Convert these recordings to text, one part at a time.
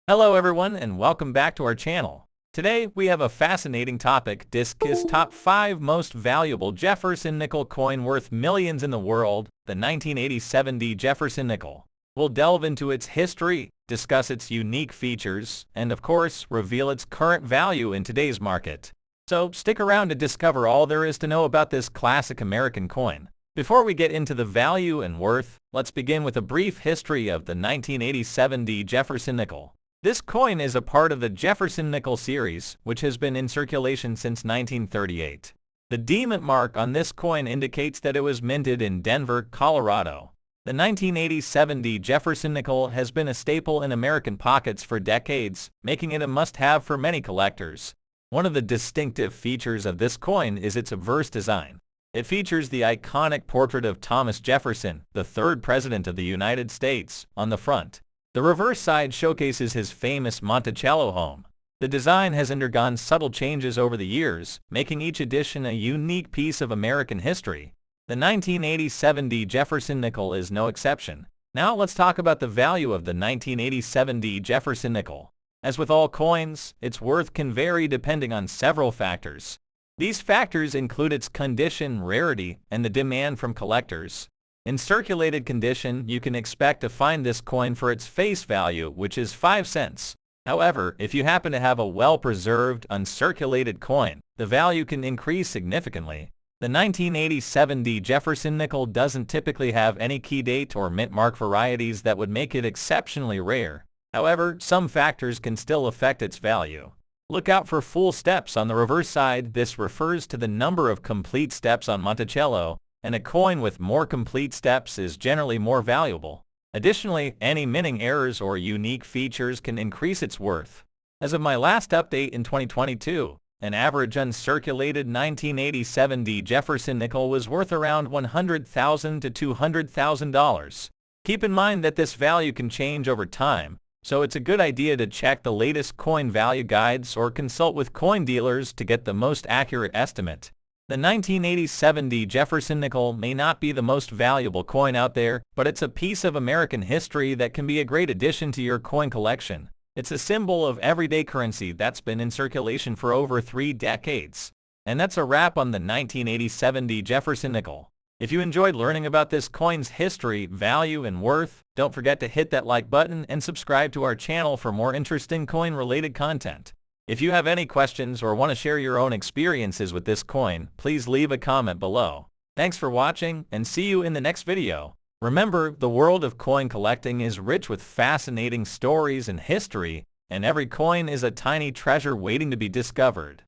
Hello everyone and welcome back to our channel. Today we have a fascinating topic. Discus top 5 most valuable Jefferson Nickel coin worth millions in the world, the 1980 Jefferson Nickel. We'll delve into its history, discuss its unique features, and of course reveal its current value in today's market. So stick around to discover all there is to know about this classic American coin. Before we get into the value and worth, let's begin with a brief history of the 1980 Jefferson Nickel. This coin is a part of the Jefferson Nickel series, which has been in circulation since 1938. The D-mint mark on this coin indicates that it was minted in Denver, Colorado. The 1980 Jefferson Nickel has been a staple in American pockets for decades, making it a must-have for many collectors. One of the distinctive features of this coin is its obverse design. It features the iconic portrait of Thomas Jefferson, the third President of the United States, on the front. The reverse side showcases his famous Monticello home. The design has undergone subtle changes over the years, making each edition a unique piece of American history. The 1980 Jefferson Nickel is no exception. Now let's talk about the value of the 1980 Jefferson Nickel. As with all coins, its worth can vary depending on several factors. These factors include its condition, rarity, and the demand from collectors. In circulated condition, you can expect to find this coin for its face value, which is 5 cents. However, if you happen to have a well-preserved, uncirculated coin, the value can increase significantly. The 1980 Jefferson Nickel doesn't typically have any key date or mint mark varieties that would make it exceptionally rare. However, some factors can still affect its value. Look out for full steps on the reverse side. This refers to the number of complete steps on Monticello, and a coin with more complete steps is generally more valuable. Additionally, any minting errors or unique features can increase its worth. As of my last update in 2022, an average uncirculated 1980 Jefferson Nickel was worth around $100,000 to $200,000. Keep in mind that this value can change over time, so it's a good idea to check the latest coin value guides or consult with coin dealers to get the most accurate estimate. The 1980 Jefferson Nickel may not be the most valuable coin out there, but it's a piece of American history that can be a great addition to your coin collection. It's a symbol of everyday currency that's been in circulation for over 3 decades. And that's a wrap on the 1980 Jefferson Nickel. If you enjoyed learning about this coin's history, value, and worth, don't forget to hit that like button and subscribe to our channel for more interesting coin-related content. If you have any questions or want to share your own experiences with this coin, please leave a comment below. Thanks for watching, and see you in the next video. Remember, the world of coin collecting is rich with fascinating stories and history, and every coin is a tiny treasure waiting to be discovered.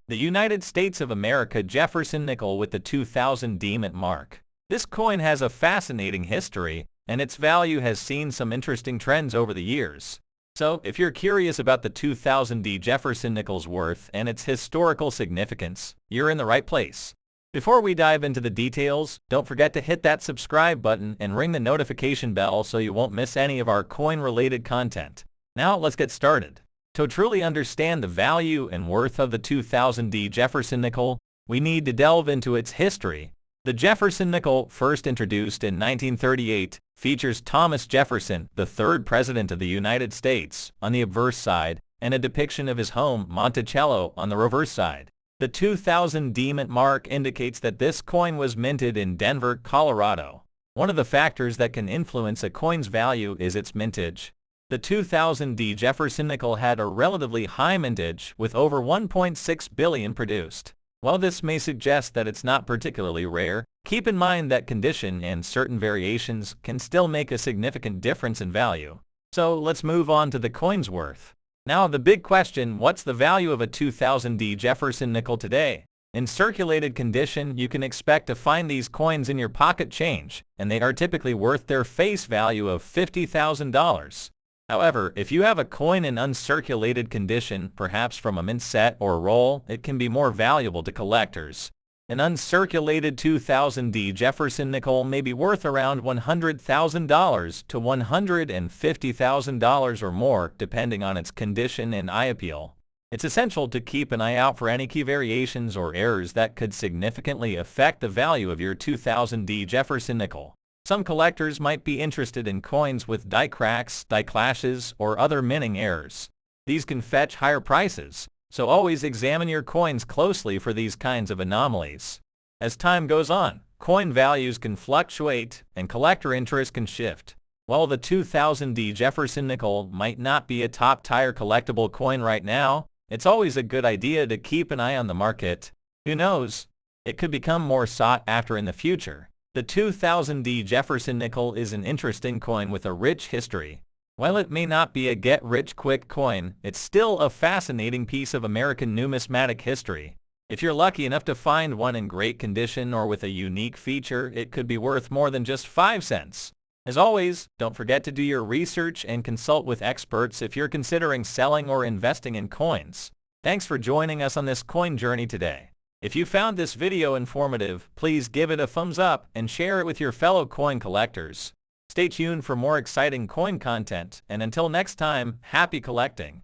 The United States of America Jefferson Nickel with the 2000 D-mint mark. This coin has a fascinating history, and its value has seen some interesting trends over the years. So, if you're curious about the 2000 Jefferson Nickel's worth and its historical significance, you're in the right place. Before we dive into the details, don't forget to hit that subscribe button and ring the notification bell so you won't miss any of our coin-related content. Now, let's get started. To truly understand the value and worth of the 2000 Jefferson Nickel, we need to delve into its history. The Jefferson Nickel, first introduced in 1938, features Thomas Jefferson, the third President of the United States, on the obverse side, and a depiction of his home, Monticello, on the reverse side. The 2000 D-mint mark indicates that this coin was minted in Denver, Colorado. One of the factors that can influence a coin's value is its mintage. The 2000 Jefferson Nickel had a relatively high mintage, with over 1.6 billion produced. While this may suggest that it's not particularly rare, keep in mind that condition and certain variations can still make a significant difference in value. So let's move on to the coin's worth. Now the big question, what's the value of a 2000 Jefferson Nickel today? In circulated condition, you can expect to find these coins in your pocket change, and they are typically worth their face value of $50,000. However, if you have a coin in uncirculated condition, perhaps from a mint set or roll, it can be more valuable to collectors. An uncirculated 2000 Jefferson Nickel may be worth around $100,000 to $150,000 or more, depending on its condition and eye appeal. It's essential to keep an eye out for any key variations or errors that could significantly affect the value of your 2000 Jefferson Nickel. Some collectors might be interested in coins with die cracks, die clashes, or other minting errors. These can fetch higher prices, so always examine your coins closely for these kinds of anomalies. As time goes on, coin values can fluctuate and collector interest can shift. While the 2000D Jefferson Nickel might not be a top-tier collectible coin right now, it's always a good idea to keep an eye on the market. Who knows? It could become more sought after in the future. The 2000D Jefferson Nickel is an interesting coin with a rich history. While it may not be a get-rich-quick coin, it's still a fascinating piece of American numismatic history. If you're lucky enough to find one in great condition or with a unique feature, it could be worth more than just 5 cents. As always, don't forget to do your research and consult with experts if you're considering selling or investing in coins. Thanks for joining us on this coin journey today. If you found this video informative, please give it a thumbs up and share it with your fellow coin collectors. Stay tuned for more exciting coin content, and until next time, happy collecting!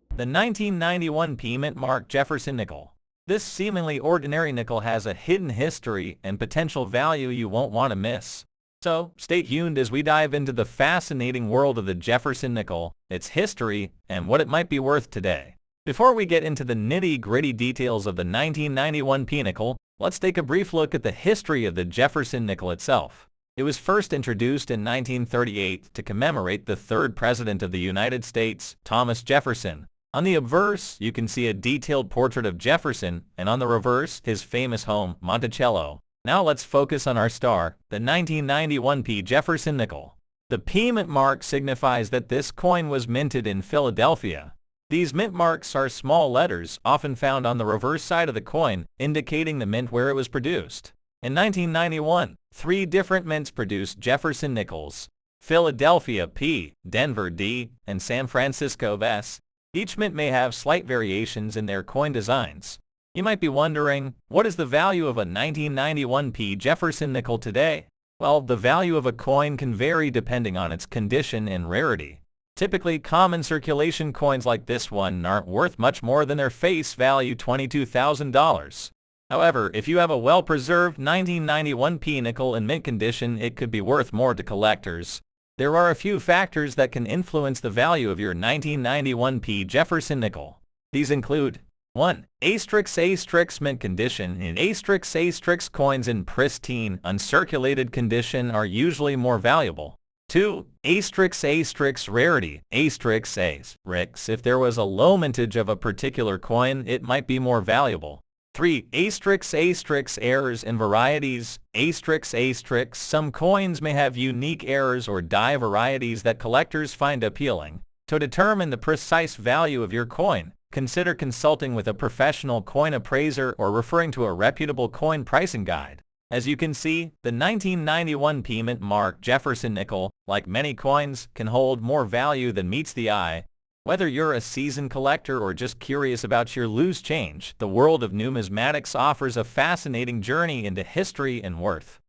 The 1991 P Mint Mark Jefferson Nickel. This seemingly ordinary nickel has a hidden history and potential value you won't want to miss. So, stay tuned as we dive into the fascinating world of the Jefferson Nickel, its history, and what it might be worth today. Before we get into the nitty-gritty details of the 1991 P Nickel, let's take a brief look at the history of the Jefferson Nickel itself. It was first introduced in 1938 to commemorate the third president of the United States, Thomas Jefferson. On the obverse, you can see a detailed portrait of Jefferson, and on the reverse, his famous home, Monticello. Now let's focus on our star, the 1991 P Jefferson Nickel. The P Mint mark signifies that this coin was minted in Philadelphia. These mint marks are small letters, often found on the reverse side of the coin, indicating the mint where it was produced. In 1991, 3 different mints produced Jefferson Nickels: Philadelphia P, Denver D, and San Francisco S. Each mint may have slight variations in their coin designs. You might be wondering, what is the value of a 1991 P Jefferson Nickel today? Well, the value of a coin can vary depending on its condition and rarity. Typically, common circulation coins like this one aren't worth much more than their face value, $22,000. However, if you have a well-preserved 1991 P nickel in mint condition, it could be worth more to collectors. There are a few factors that can influence the value of your 1991 P Jefferson Nickel. These include 1. Asterisk mint condition. In asterisk coins in pristine, uncirculated condition are usually more valuable. 2. Asterisk rarity. If there was a low mintage of a particular coin, it might be more valuable. 3. Asterisk errors and varieties. Some coins may have unique errors or die varieties that collectors find appealing. To determine the precise value of your coin, consider consulting with a professional coin appraiser or referring to a reputable coin pricing guide. As you can see, the 1991 P Mint Mark Jefferson Nickel, like many coins, can hold more value than meets the eye. Whether you're a seasoned collector or just curious about your loose change, the world of numismatics offers a fascinating journey into history and worth.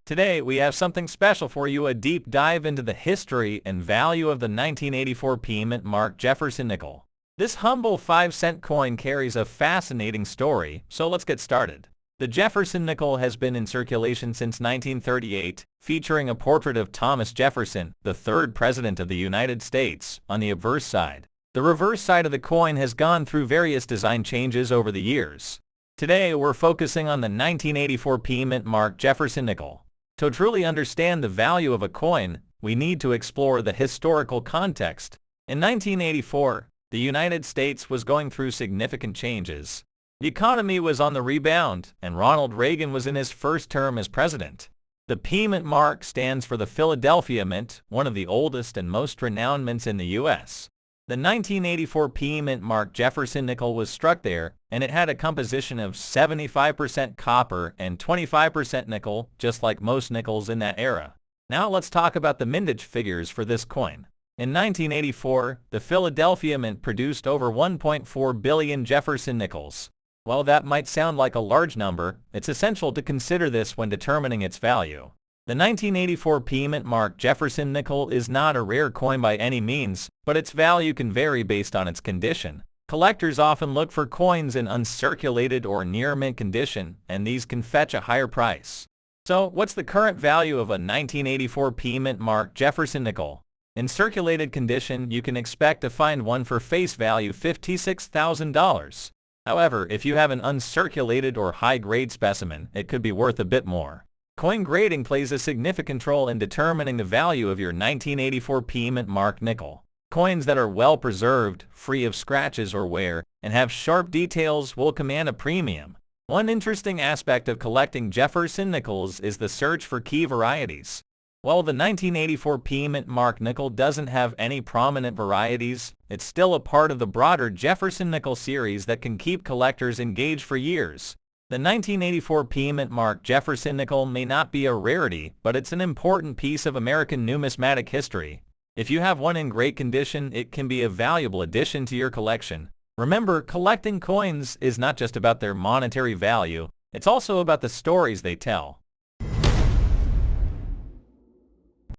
Today, we have something special for you, a deep dive into the history and value of the 1984 P Mint Mark Jefferson Nickel. This humble 5-cent coin carries a fascinating story, so let's get started. The Jefferson Nickel has been in circulation since 1938, featuring a portrait of Thomas Jefferson, the third president of the United States, on the obverse side. The reverse side of the coin has gone through various design changes over the years. Today, we're focusing on the 1984 P Mint Mark Jefferson Nickel. To truly understand the value of a coin, we need to explore the historical context. In 1984, the United States was going through significant changes. The economy was on the rebound, and Ronald Reagan was in his first term as president. The P Mint mark stands for the Philadelphia Mint, one of the oldest and most renowned mints in the U.S. The 1984 P Mint Mark Jefferson Nickel was struck there, and it had a composition of 75% copper and 25% nickel, just like most nickels in that era. Now let's talk about the mintage figures for this coin. In 1984, the Philadelphia Mint produced over 1.4 billion Jefferson Nickels. While that might sound like a large number, it's essential to consider this when determining its value. The 1984 P Mint Mark Jefferson Nickel is not a rare coin by any means, but its value can vary based on its condition. Collectors often look for coins in uncirculated or near mint condition, and these can fetch a higher price. So, what's the current value of a 1984 P mint mark Jefferson nickel? In circulated condition, you can expect to find one for face value $56,000. However, if you have an uncirculated or high-grade specimen, it could be worth a bit more. Coin grading plays a significant role in determining the value of your 1984 P mint mark nickel. Coins that are well preserved, free of scratches or wear, and have sharp details will command a premium. One interesting aspect of collecting Jefferson nickels is the search for key varieties. While the 1984 P mint mark nickel doesn't have any prominent varieties, it's still a part of the broader Jefferson nickel series that can keep collectors engaged for years. The 1984 P mint mark Jefferson nickel may not be a rarity, but it's an important piece of American numismatic history. If you have one in great condition, it can be a valuable addition to your collection. Remember, collecting coins is not just about their monetary value, it's also about the stories they tell.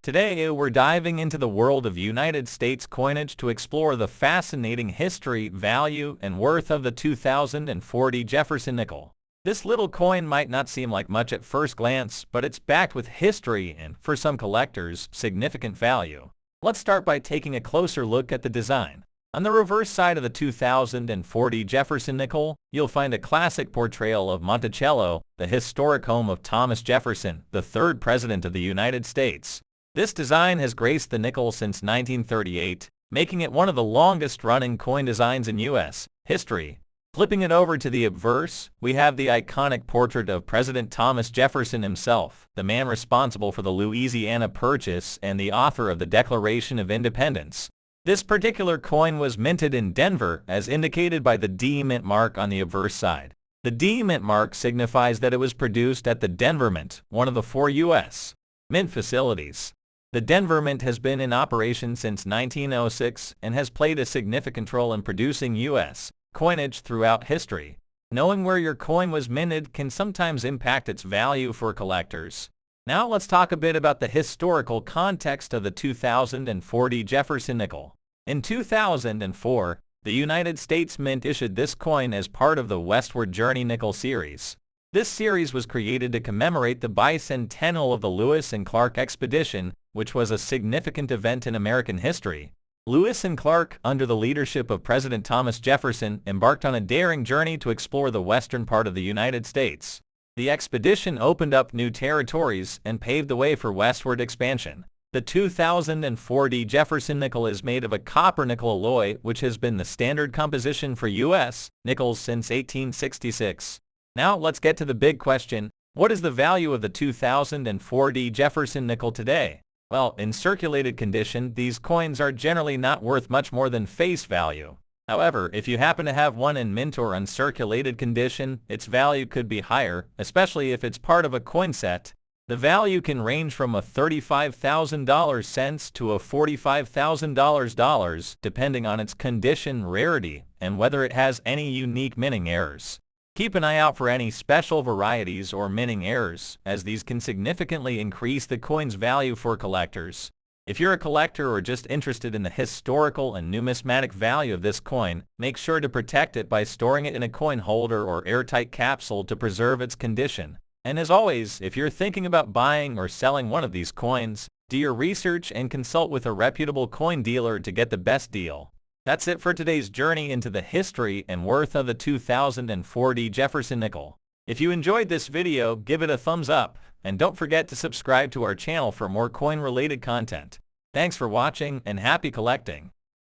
Today, we're diving into the world of United States coinage to explore the fascinating history, value, and worth of the 2040 Jefferson nickel. This little coin might not seem like much at first glance, but it's backed with history and, for some collectors, significant value. Let's start by taking a closer look at the design. On the reverse side of the 2040 Jefferson nickel, you'll find a classic portrayal of Monticello, the historic home of Thomas Jefferson, the third president of the United States. This design has graced the nickel since 1938, making it one of the longest-running coin designs in U.S. history. Flipping it over to the obverse, we have the iconic portrait of President Thomas Jefferson himself, the man responsible for the Louisiana Purchase and the author of the Declaration of Independence. This particular coin was minted in Denver, as indicated by the D mint mark on the obverse side. The D mint mark signifies that it was produced at the Denver Mint, one of the 4 U.S. mint facilities. The Denver Mint has been in operation since 1906 and has played a significant role in producing U.S. coinage throughout history. Knowing where your coin was minted can sometimes impact its value for collectors. Now let's talk a bit about the historical context of the 2040 Jefferson nickel. In 2004, the United States Mint issued this coin as part of the Westward Journey nickel series. This series was created to commemorate the bicentennial of the Lewis and Clark expedition, which was a significant event in American history. Lewis and Clark, under the leadership of President Thomas Jefferson, embarked on a daring journey to explore the western part of the United States. The expedition opened up new territories and paved the way for westward expansion. The 2040 Jefferson nickel is made of a copper-nickel alloy, which has been the standard composition for U.S. nickels since 1866. Now let's get to the big question: what is the value of the 2040 Jefferson nickel today? Well, in circulated condition, these coins are generally not worth much more than face value. However, if you happen to have one in mint or uncirculated condition, its value could be higher, especially if it's part of a coin set. The value can range from a $35,000 to a $45,000, depending on its condition, rarity, and whether it has any unique minting errors. Keep an eye out for any special varieties or minting errors, as these can significantly increase the coin's value for collectors. If you're a collector or just interested in the historical and numismatic value of this coin, make sure to protect it by storing it in a coin holder or airtight capsule to preserve its condition. And as always, if you're thinking about buying or selling one of these coins, do your research and consult with a reputable coin dealer to get the best deal. That's it for today's journey into the history and worth of the 2040 Jefferson nickel. If you enjoyed this video, give it a thumbs up, and don't forget to subscribe to our channel for more coin-related content. Thanks for watching, and happy collecting!